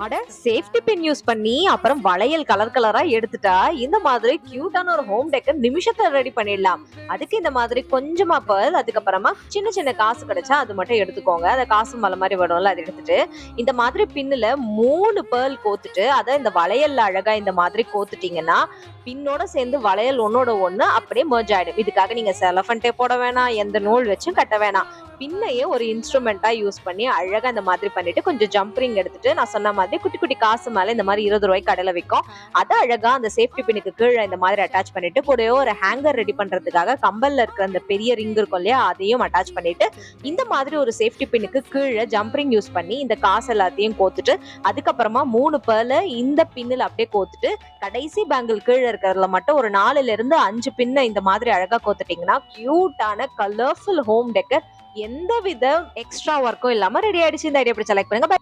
அட safety pin use பண்ணி அப்புறம் வளையல் கலர் கலரா எடுத்துட்டா இந்த மாதிரி கியூட்டான ஒரு ஹோம் டெக்கர் நிமிஷத்துல ரெடி பண்ணிடலாம். அதுக்கு இந்த மாதிரி கொஞ்சமா பேர்ல், அதுக்கப்புறமா சின்ன சின்ன காசு கிடைச்சா அது மட்டும் எடுத்துக்கோங்க. அந்த காசு மலை மாதிரி வரும்ல, அதை எடுத்துட்டு இந்த மாதிரி பின்னுல 3 பேர்ல் கோத்துட்டு அதை இந்த வளையல்ல அழகா இந்த மாதிரி கோத்துட்டீங்கன்னா பின்னோட சேர்ந்து வளையல் ஒன்னோட ஒண்ணு அப்படியே merge ஆயிடும். இதுக்காக நீங்க செலஃபன் டேப் போட வேணாம், எந்த நூல் வச்சும் கட்ட வேணாம். பின்னையே ஒரு இன்ஸ்ட்ருமெண்டா யூஸ் பண்ணி அழகா இந்த மாதிரி பண்ணிட்டு கொஞ்சம் ஜம்பரிங் எடுத்துட்டு நான் சொன்ன மாதிரி குட்டி குட்டி காசு மேல இந்த மாதிரி 20 ரூபாய்க்கு கடையில விற்கும். அதை அழகா அந்த சேஃப்டி பின்னுக்கு கீழே இந்த மாதிரி அட்டாச் பண்ணிட்டு கூடவே ஒரு ஹேங்கர் ரெடி பண்றதுக்காக கம்பல்ல இருக்கிற அந்த பெரிய ரிங் இருக்கும் இல்லையா, அதையும் அட்டாச் பண்ணிட்டு இந்த மாதிரி ஒரு சேஃப்டி பின்னுக்கு கீழே ஜம்பரிங் யூஸ் பண்ணி இந்த காசு எல்லாத்தையும் கோத்துட்டு அதுக்கப்புறமா 3 பேர்ல இந்த பின்னுல அப்படியே கோத்துட்டு கடைசி பேங்கிள் கீழே இருக்கிறதுல மட்டும் ஒரு 4ல இருந்து 5 பின்ன இந்த மாதிரி அழகா கோத்துட்டீங்கன்னா கியூட்டான கலர்ஃபுல் ஹோம் டெக்கர் எந்த வித எக்ஸ்ட்ரா ஒர்க்கும் இல்லாம ரெடி ஆயிடுச்சு. இந்த ஐடியா பிடிச்ச லைக் பண்ணுங்க.